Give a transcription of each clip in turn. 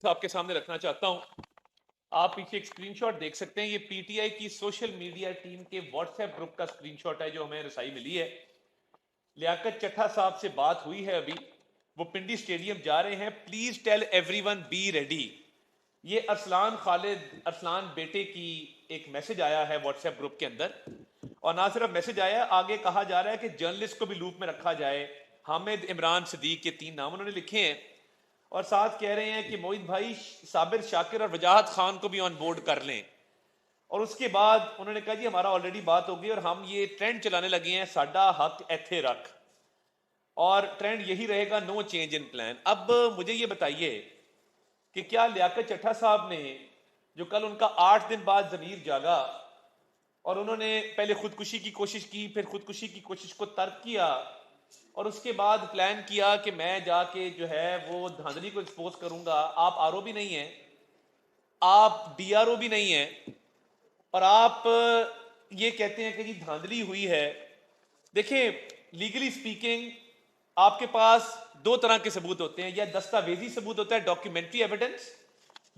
आपके सामने रखना चाहता हूं। आप पीछे एक स्क्रीनशॉट देख सकते हैं, ये पीटीआई की सोशल मीडिया टीम के व्हाट्सएप ग्रुप का स्क्रीनशॉट है जो हमें रसाई मिली है। लियाकत चट्टा साहब से बात हुई है अभी, वो पिंडी स्टेडियम जा रहे हैं। Please tell everyone be ready. ये अरसलान बेटे की एक मैसेज आया है व्हाट्सएप ग्रुप के अंदर, और ना सिर्फ मैसेज आया है, आगे कहा जा रहा है कि जर्नलिस्ट को भी लूप में रखा जाए। हामिद, इमरान, सदीक के 3 नाम उन्होंने लिखे हैं, और साथ कह रहे हैं कि मोहित भाई साबिर, शाकिर और वजाहत खान को भी ऑन बोर्ड कर लें। और उसके बाद उन्होंने कहा जी हमारा ऑलरेडी बात हो गई और हम ये ट्रेंड चलाने लगे हैं, साडा हक एथे रख, और ट्रेंड यही रहेगा, नो चेंज इन प्लान। अब मुझे ये बताइए कि क्या लियाकत चट्टा साहब ने, जो कल उनका 8 दिन बाद जमीर जागा और उन्होंने पहले खुदकुशी की कोशिश की, फिर खुदकुशी की कोशिश को तर्क किया, और उसके बाद प्लान किया कि मैं जाके जो है वो धांधली को एक्सपोज करूंगा। आप आरओ भी नहीं है, आप डीआरओ भी नहीं है, और आप ये कहते हैं कि जी धांधली हुई है। देखिए, लीगली स्पीकिंग आपके पास 2 तरह के सबूत होते हैं, या दस्तावेजी सबूत होता है, डॉक्यूमेंट्री एविडेंस,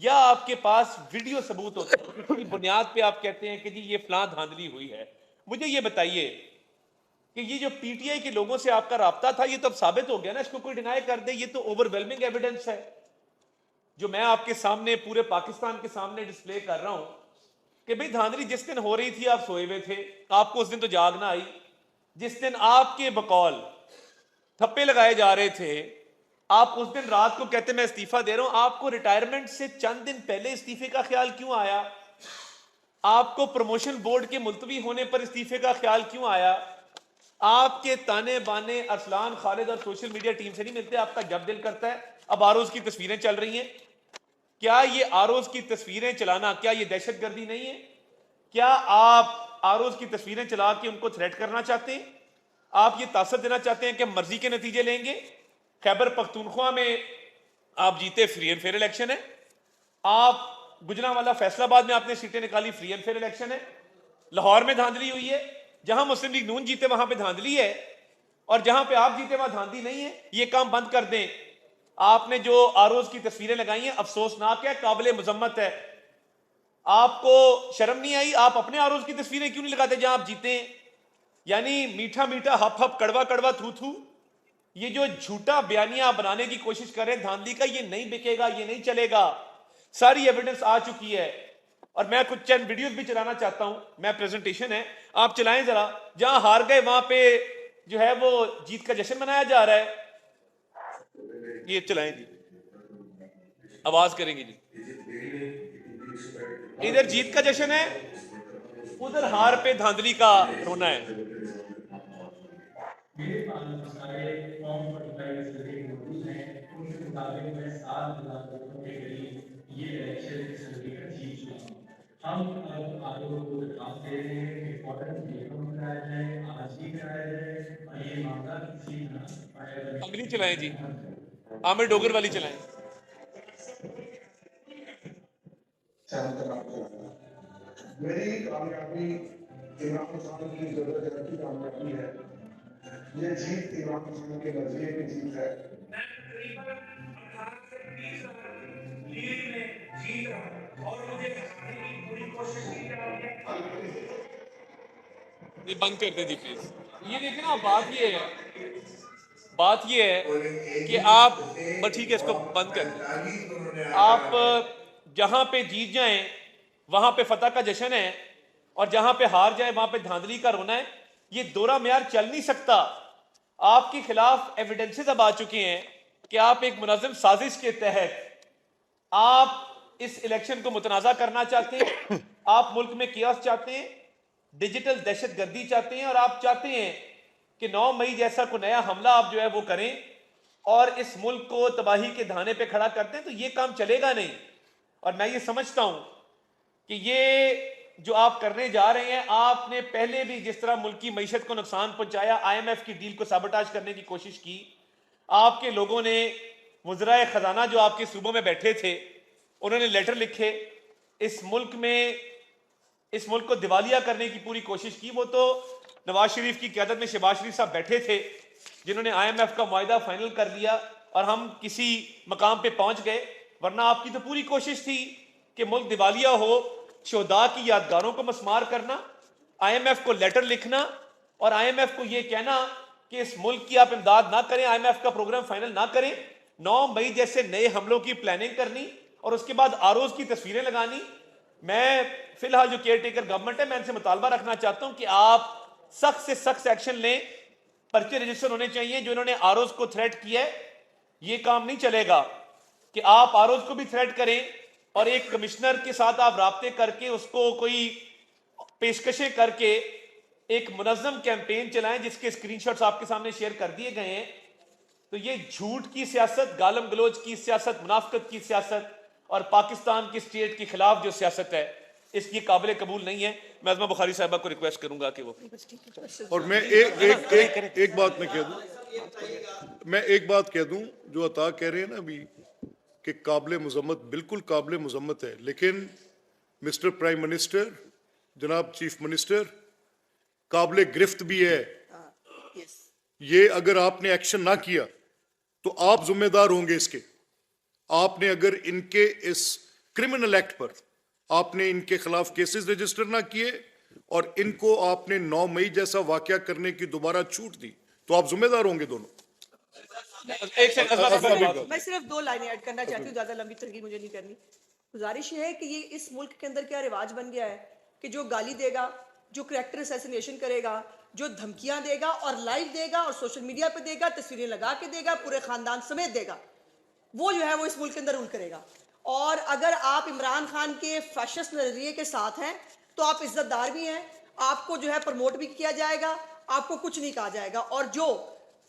या आपके पास वीडियो सबूत होता है, जिसकी बुनियाद पे आप कहते हैं कि जी ये फलां धांधली हुई है। मुझे ये बताइए कि ये जो पीटीआई के लोगों से आपका राब्ता था, ये तो अब साबित हो गया ना, इसको कोई डिनाई कर दे, ये तो ओवरवेलमिंग एविडेंस है जो मैं आपके सामने, पूरे पाकिस्तान के सामने डिस्प्ले कर रहा हूं कि भाई धांधली जिस दिन हो रही थी आप सोए हुए थे, आपको उस दिन तो जाग ना आई। जिस दिन आपके बकौल थप्पे लगाए जा रहे थे, आप उस दिन रात को कहते मैं इस्तीफा दे रहा हूं। आपको रिटायरमेंट से चंद दिन पहले इस्तीफे का ख्याल क्यों आया? आपको प्रमोशन बोर्ड के मुलतवी होने पर इस्तीफे का ख्याल क्यों आया? आपके ताने बाने अरसलान, खालिद और सोशल मीडिया टीम से नहीं मिलते, आपका जब दिल करता है। अब आरोज की तस्वीरें चल रही हैं, क्या ये आरोज की तस्वीरें चलाना, क्या ये दहशतगर्दी नहीं है? क्या आप आरोज की तस्वीरें चला के उनको थ्रेट करना चाहते हैं? आप ये तासर देना चाहते हैं कि मर्जी के नतीजे लेंगे? खैबर पख्तूनख्वा में आप जीते, फ्री एंड फेयर इलेक्शन है। आप गुजरांवाला फैसलाबाद में आपने सीटें निकाली, फ्री एंड फेयर इलेक्शन है। लाहौर में धांधली हुई है, जहां मुस्लिम लीग नून जीते वहां पे धांधली है, और जहां पे आप जीते वहां धांधली नहीं है। ये काम बंद कर दें। आपने जो आरोज की तस्वीरें लगाई हैं, अफसोसनाक है, काबिल मुजम्मत है। आपको शर्म नहीं आई? आप अपने आरोज की तस्वीरें क्यों नहीं लगाते जहां आप जीते हैं? यानी मीठा मीठा हप हप, कड़वा कड़वा थू थू, ये जो झूठा बयानिया बनाने की कोशिश कर रहे हैं धांधली का, ये नहीं बिकेगा, ये नहीं चलेगा। सारी एविडेंस आ चुकी है, और मैं कुछ चंद वीडियोस भी चलाना चाहता हूं। मैं प्रेजेंटेशन है, आप चलाएं जरा। जहां हार गए वहां पे जो है वो जीत का जश्न मनाया जा रहा है। ये चलाएं जी, आवाज करेंगे जी। इधर जीत का जश्न है, उधर हार पे धांधली का रोना है। मेरे पास सारे फॉर्म 45 सर्टिफिकेट मौजूद हैं। उनके मुताबिक मैं 7,000 वोटों के करीब ये इलेक्शन सर्टिफिकेट जीत चुका हूँ। हम अब आरोप को दरखास्त दे रहे हैं कि फौरन रिफॉर्म कराया जाए, आज ही कराया जाए, और ये मामला किसी तरह अगली चलाएं जी, आमिर डोगर वाली चलाएं। मेरी कामयाबी इमरान खान की जबरदस्ती की कामयाबी है। ये जीत इमरान खान के नजरिए की जीत है। ये बंद कर दे जी प्लीज। ये देखें ना, बात ये है कि आप, बस ठीक है, इसको बंद कर दें। आप जहां पे जीत जाएं वहां पे फतह का जश्न है, और जहां पे हार जाए वहां पे धांधली का रोना है। ये दोहरा मेयार चल नहीं सकता। आपके खिलाफ एविडेंसेस अब आ चुके हैं कि आप एक मुनज़्ज़म साजिश के तहत आप इस इलेक्शन को मुतनाज़ा करना चाहते हैं। आप मुल्क में कियास चाहते हैं, डिजिटल दहशतगर्दी चाहते हैं, और आप चाहते हैं कि 9 मई जैसा कोई नया हमला आप जो है वो करें और इस मुल्क को तबाही के धाने पे खड़ा करते हैं। तो ये काम चलेगा नहीं। और मैं ये समझता हूं कि ये जो आप करने जा रहे हैं, आपने पहले भी जिस तरह मुल्क की मईशत को नुकसान पहुंचाया, IMF की डील को साबोटाज करने की कोशिश की, आपके लोगों ने, वज़राए खजाना जो आपके सूबों में बैठे थे, उन्होंने लेटर लिखे, इस मुल्क को दिवालिया करने की पूरी कोशिश की। वो तो नवाज शरीफ की क़यादत में शहबाज शरीफ साहब बैठे थे, जिन्होंने IMF का मुआहिदा फाइनल कर लिया, और हम किसी मकाम पे पहुंच गए। वरना आपकी तो पूरी कोशिश थी कि मुल्क दिवालिया हो, शोहदा की यादगारों को मस्मार करना, IMF को लेटर लिखना और IMF को यह कहना कि इस मुल्क की आप इमदाद ना करें, IMF का प्रोग्राम फाइनल ना करें, 9 मई जैसे नए हमलों की प्लानिंग करनी और उसके बाद आरोज की तस्वीरें लगानी। मैं फिलहाल जो केयर टेकर गवर्नमेंट है, मैं इनसे मुतालबा रखना चाहता हूं कि आप सख्त से सख्त एक्शन लें, पर्चे रजिस्टर होने चाहिए। जो इन्होंने आरोज को थ्रेट किया है, ये काम नहीं चलेगा कि आप आरोज को भी थ्रेट करें और एक कमिश्नर के साथ आप राब्ते करके उसको कोई पेशकशें करके एक मुनज़्ज़म कैंपेन चलाएं जिसके स्क्रीनशॉट्स आपके सामने शेयर कर दिए गए हैं। तो ये झूठ की सियासत, गालम गलोच की सियासत, मुनाफिकत की सियासत और पाकिस्तान की स्टेट के खिलाफ जो सियासत है, इसकी काबिल कबूल नहीं है। मैं अज़मा बुखारी साहिबा को रिक्वेस्ट करूंगा कि वो और मैं एक बात मैं एक बात कह दूं, जो अता कह रहे हैं ना अभी कि काबिल मुज़म्मत, बिल्कुल काबिल मुज़म्मत है, लेकिन मिस्टर प्राइम मिनिस्टर, जनाब चीफ मिनिस्टर, काबिल गिरफ्त भी है। ये अगर आपने एक्शन ना किया तो आप जिम्मेदार होंगे इसके। आपने अगर इनके इस क्रिमिनल एक्ट पर आपने इनके खिलाफ केसेस रजिस्टर ना किए और इनको आपने 9 मई जैसा वाकया करने की दोबारा छूट दी तो आप जिम्मेदार होंगे दोनों। मैं सिर्फ 2 लाइनें ऐड करना चाहती हूँ, ज्यादा लंबी तनकीद मुझे नहीं करनी। गुजारिश ये है कि ये इस मुल्क के अंदर क्या रिवाज बन गया है कि जो गाली देगा, जो करैक्टर असैसिनेशन करेगा, जो धमकियां देगा और लाइव देगा और सोशल मीडिया पे देगा, तस्वीरें लगा के देगा, पूरे खानदान समेत देगा, वो जो है वो इस मुल्क के अंदर रूल करेगा। और अगर आप इमरान खान के फैशिस्ट नजरिए के साथ हैं तो आप इज्जतदार भी हैं, आपको जो है प्रमोट भी किया जाएगा, आपको कुछ नहीं कहा जाएगा। और जो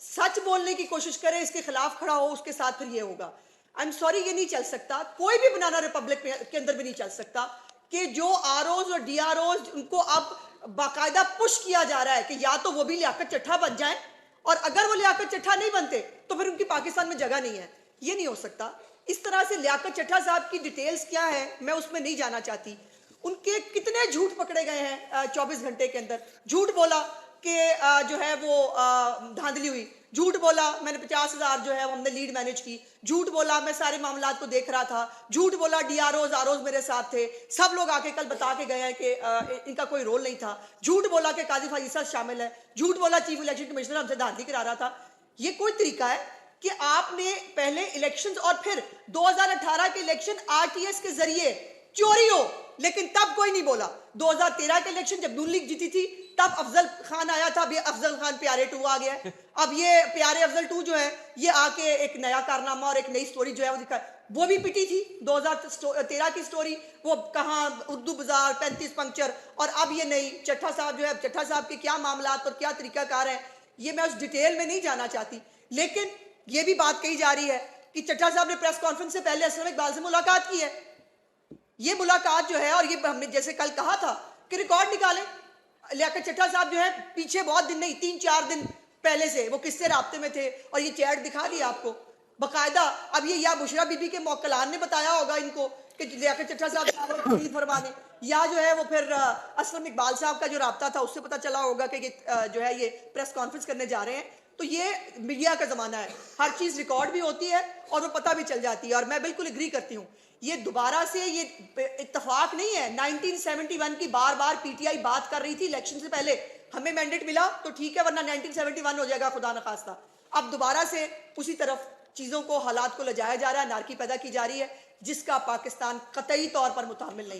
सच बोलने की कोशिश करे, इसके खिलाफ खड़ा हो, उसके साथ फिर ये होगा। आई एम सॉरी, ये नहीं चल सकता, कोई भी बनाना रिपब्लिक के अंदर भी नहीं चल सकता कि जो आरओज और डीआरओज उनको अब बाकायदा पुश किया जा रहा है कि या तो वो भी लियाकत चट्ठा बन जाए, और अगर वो लियाकत चट्ठा नहीं बनते तो फिर उनकी पाकिस्तान में जगह नहीं है। ये नहीं हो सकता। इस तरह से लियाकत चट्ठा साहब की डिटेल्स क्या है मैं उसमें नहीं जाना चाहती। उनके कितने झूठ पकड़े गए हैं 24 घंटे के अंदर। झूठ बोला कि जो है वो धांधली हुई, झूठ बोला मैंने 50,000 जो है वो हमने लीड मैनेज की, झूठ बोला मैं सारे मामलात को देख रहा था, झूठ बोला डीआरओज आरओज मेरे साथ थे, सब लोग आके कल बता के गए हैं कि इनका कोई रोल नहीं था, झूठ बोला कि काजी फैसल शामिल है, झूठ बोला चीफ इलेक्शन कमिश्नर हमसे धांधली करा रहा था। ये कोई तरीका है कि आपने पहले इलेक्शंस और फिर 2018 के इलेक्शन आरटीएस के जरिए चोरी हो, लेकिन तब कोई नहीं बोला। 2013 के इलेक्शन जब नून लीग जीती थी तब अफजल खान आया था, अब ये अफजल खान प्यारे 2 आ गया है। अब ये प्यारे अफजल 2 जो है ये आके एक नया कारनामा और एक नई स्टोरी जो है वो दिखा, वो भी पिटी थी 2013 की स्टोरी, वो कहाँ उर्दू बाजार 35 पंक्चर, और अब ये नई चट्ठा साहब जो है, चट्ठा साहब के क्या मामलात और क्या तरीकाकार है ये मैं उस डिटेल में नहीं जाना चाहती। लेकिन ये भी बात कही जा रही है कि चट्ठा साहब ने प्रेस कॉन्फ्रेंस से पहले असलम इकबाल से मुलाकात की है। ये मुलाकात जो है, और ये हमने जैसे कल कहा था कि रिकॉर्ड निकालें, लियाकत चट्ठा साहब जो है पीछे बहुत दिन नहीं 3-4 दिन पहले से वो किससे राब्ते में थे, और ये चैट दिखा दी आपको बाकायदा। अब ये या बुशरा बीबी के मौकलान ने बताया होगा इनको कि लियाकत चट्ठा साहब फरमाने, या जो है वो फिर असलम इकबाल साहब का जो राब्ता था उससे पता चला होगा कि जो है ये प्रेस कॉन्फ्रेंस करने जा रहे हैं। तो ये मीडिया का जमाना है, हर चीज रिकॉर्ड भी होती है और वो पता भी चल जाती है। और मैं बिल्कुल एग्री करती हूँ, ये दोबारा से ये इत्तेफाक नहीं है। 1971 की बार बार पीटीआई बात कर रही थी इलेक्शन से पहले, हमें मैंडेट मिला तो ठीक है, वरना 1971 हो जाएगा खुदा न खास्ता। अब दोबारा से उसी तरफ चीजों को, हालात को ले जाया जा रहा है, नारकी पैदा की जा रही है, जिसका पाकिस्तान कतई तौर पर मुतामिल नहीं है।